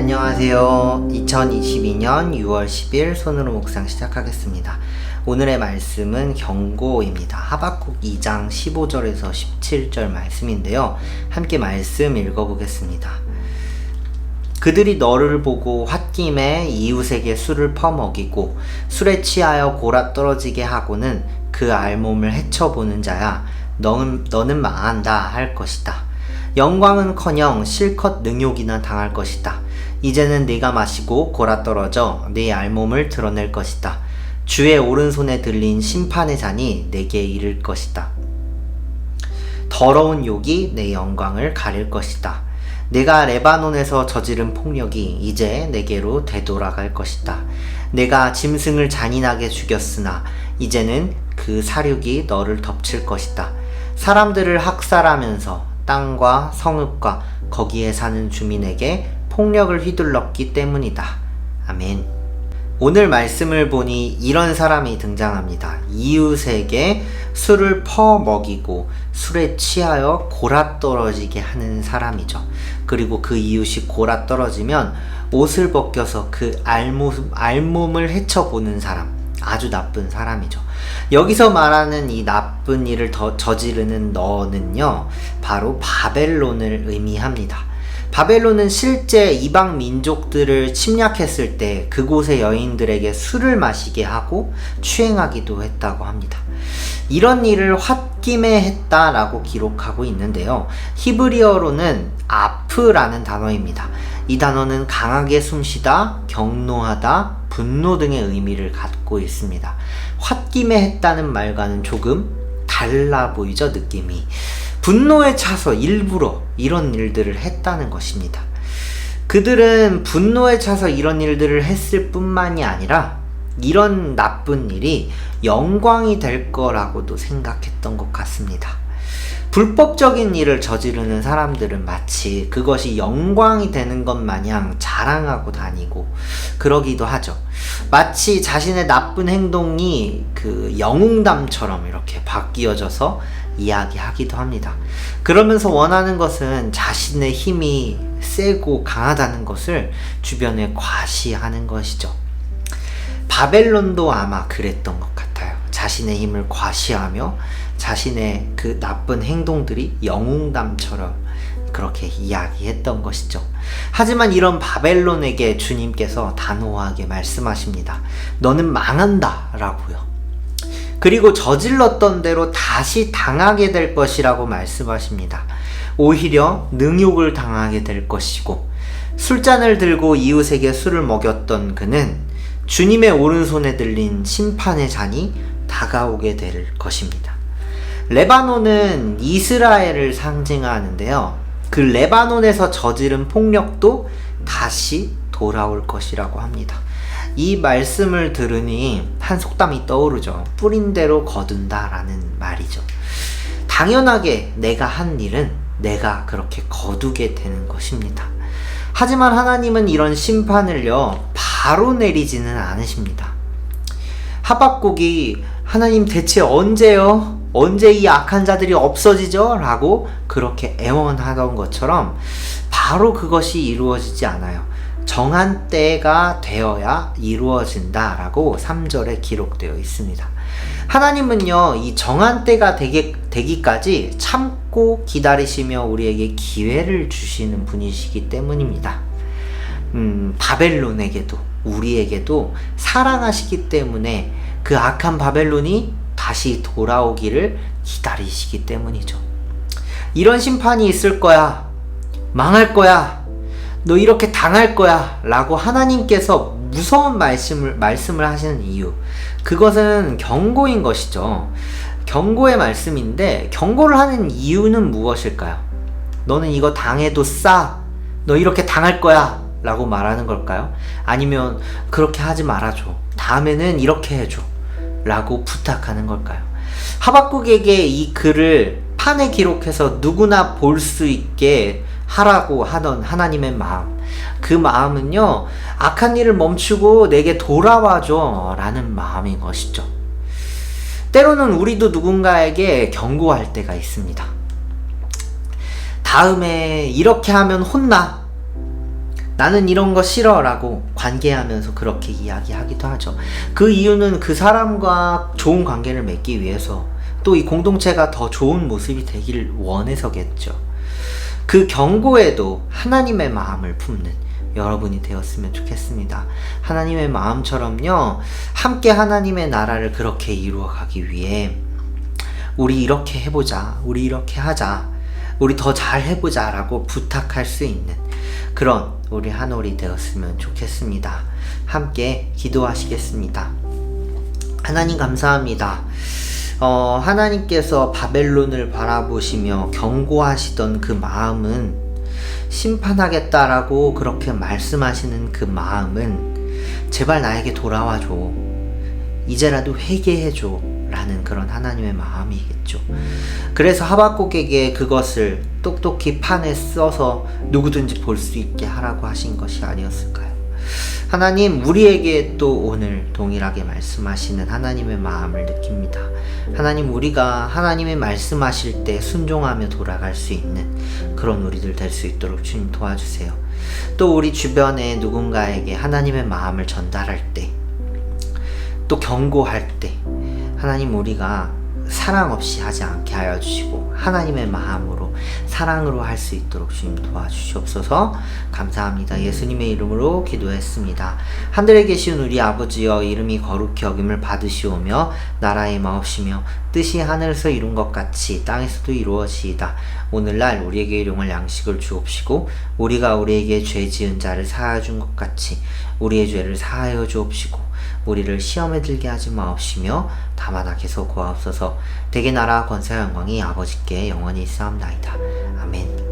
안녕하세요. 2022년 6월 10일 손으로 묵상 시작하겠습니다. 오늘의 말씀은 경고입니다. 하박국 2장 15절에서 17절 말씀인데요. 함께 말씀 읽어보겠습니다. 그들이 너를 보고 홧김에 이웃에게 술을 퍼먹이고 술에 취하여 골아 떨어지게 하고는 그 알몸을 헤쳐보는 자야, 너는 망한다 할 것이다. 영광은커녕 실컷 능욕이나 당할 것이다. 이제는 네가 마시고 골아 떨어져 네 알몸을 드러낼 것이다. 주의 오른손에 들린 심판의 잔이 내게 이를 것이다. 더러운 욕이 내 영광을 가릴 것이다. 내가 레바논에서 저지른 폭력이 이제 내게로 되돌아갈 것이다. 내가 짐승을 잔인하게 죽였으나 이제는 그 사륙이 너를 덮칠 것이다. 사람들을 학살하면서 땅과 성읍과 거기에 사는 주민에게 폭력을 휘둘렀기 때문이다. 아멘. 오늘 말씀을 보니 이런 사람이 등장합니다. 이웃에게 술을 퍼먹이고 술에 취하여 골아 떨어지게 하는 사람이죠. 그리고 그 이웃이 골아 떨어지면 옷을 벗겨서 그 알몸을 헤쳐보는 사람, 아주 나쁜 사람이죠. 여기서 말하는 이 나쁜 일을 저지르는 너는요, 바로 바벨론을 의미합니다. 바벨론은 실제 이방 민족들을 침략했을 때 그곳의 여인들에게 술을 마시게 하고 추행하기도 했다고 합니다. 이런 일을 홧김에 했다라고 기록하고 있는데요. 히브리어로는 아프라는 단어입니다. 이 단어는 강하게 숨쉬다, 경노하다, 분노 등의 의미를 갖고 있습니다. 홧김에 했다는 말과는 조금 달라 보이죠, 느낌이. 분노에 차서 일부러 이런 일들을 했다는 것입니다. 그들은 분노에 차서 이런 일들을 했을 뿐만이 아니라 이런 나쁜 일이 영광이 될 거라고도 생각했던 것 같습니다. 불법적인 일을 저지르는 사람들은 마치 그것이 영광이 되는 것 마냥 자랑하고 다니고 그러기도 하죠. 마치 자신의 나쁜 행동이 그 영웅담처럼 이렇게 바뀌어져서 이야기하기도 합니다. 그러면서 원하는 것은 자신의 힘이 세고 강하다는 것을 주변에 과시하는 것이죠. 바벨론도 아마 그랬던 것 같아요. 자신의 힘을 과시하며 자신의 그 나쁜 행동들이 영웅담처럼 그렇게 이야기했던 것이죠. 하지만 이런 바벨론에게 주님께서 단호하게 말씀하십니다. 너는 망한다 라고요. 그리고 저질렀던 대로 다시 당하게 될 것이라고 말씀하십니다. 오히려 능욕을 당하게 될 것이고, 술잔을 들고 이웃에게 술을 먹였던 그는 주님의 오른손에 들린 심판의 잔이 다가오게 될 것입니다. 레바논은 이스라엘을 상징하는데요. 그 레바논에서 저지른 폭력도 다시 돌아올 것이라고 합니다. 이 말씀을 들으니 한 속담이 떠오르죠. 뿌린 대로 거둔다 라는 말이죠. 당연하게 내가 한 일은 내가 그렇게 거두게 되는 것입니다. 하지만 하나님은 이런 심판을요, 바로 내리지는 않으십니다. 하박국이 하나님 대체 언제요? 언제 이 악한 자들이 없어지죠? 라고 그렇게 애원하던 것처럼 바로 그것이 이루어지지 않아요. 정한 때가 되어야 이루어진다 라고 3절에 기록되어 있습니다. 하나님은요, 이 정한 때가 되기까지 참고 기다리시며 우리에게 기회를 주시는 분이시기 때문입니다. 바벨론에게도 우리에게도 사랑하시기 때문에 그 악한 바벨론이 다시 돌아오기를 기다리시기 때문이죠. 이런 심판이 있을 거야, 망할 거야, 너 이렇게 당할 거야 라고 하나님께서 무서운 말씀을 하시는 이유, 그것은 경고인 것이죠. 경고의 말씀인데 경고를 하는 이유는 무엇일까요? 너는 이거 당해도 싸, 너 이렇게 당할 거야 라고 말하는 걸까요? 아니면 그렇게 하지 말아줘, 다음에는 이렇게 해줘 라고 부탁하는 걸까요? 하박국에게 이 글을 판에 기록해서 누구나 볼 수 있게 하라고 하던 하나님의 마음, 그 마음은요, 악한 일을 멈추고 내게 돌아와줘 라는 마음인 것이죠. 때로는 우리도 누군가에게 경고할 때가 있습니다. 다음에 이렇게 하면 혼나, 나는 이런 거 싫어 라고 관계하면서 그렇게 이야기하기도 하죠. 그 이유는 그 사람과 좋은 관계를 맺기 위해서, 또 이 공동체가 더 좋은 모습이 되길 원해서겠죠. 그 경고에도 하나님의 마음을 품는 여러분이 되었으면 좋겠습니다. 하나님의 마음처럼요, 함께 하나님의 나라를 그렇게 이루어가기 위해 우리 이렇게 해보자, 우리 이렇게 하자, 우리 더 잘 해보자 라고 부탁할 수 있는 그런 우리 한올이 되었으면 좋겠습니다. 함께 기도하시겠습니다. 하나님 감사합니다. 하나님께서 바벨론을 바라보시며 경고하시던 그 마음은, 심판하겠다라고 그렇게 말씀하시는 그 마음은 제발 나에게 돌아와줘, 이제라도 회개해줘 라는 그런 하나님의 마음이겠죠. 그래서 하박국에게 그것을 똑똑히 판에 써서 누구든지 볼 수 있게 하라고 하신 것이 아니었을까요? 하나님, 우리에게 또 오늘 동일하게 말씀하시는 하나님의 마음을 느낍니다. 하나님, 우리가 하나님의 말씀하실 때 순종하며 돌아갈 수 있는 그런 우리들 될 수 있도록 주님 도와주세요. 또 우리 주변에 누군가에게 하나님의 마음을 전달할 때, 또 경고할 때, 하나님, 우리가 사랑 없이 하지 않게 하여 주시고 하나님의 마음으로, 사랑으로 할 수 있도록 주님 도와주시옵소서. 감사합니다. 예수님의 이름으로 기도했습니다. 하늘에 계신 우리 아버지여, 이름이 거룩히 여김을 받으시오며 나라의 마옵시며 뜻이 하늘에서 이룬 것 같이 땅에서도 이루어지이다. 오늘날 우리에게 일용할 양식을 주옵시고 우리가 우리에게 죄 지은 자를 사하여 준 것 같이 우리의 죄를 사하여 주옵시고 우리를 시험에 들게 하지 마옵시며 다만 악에서 구하옵소서. 대개 나라 권세와 영광이 아버지께 영원히 있사옵나이다. 아멘.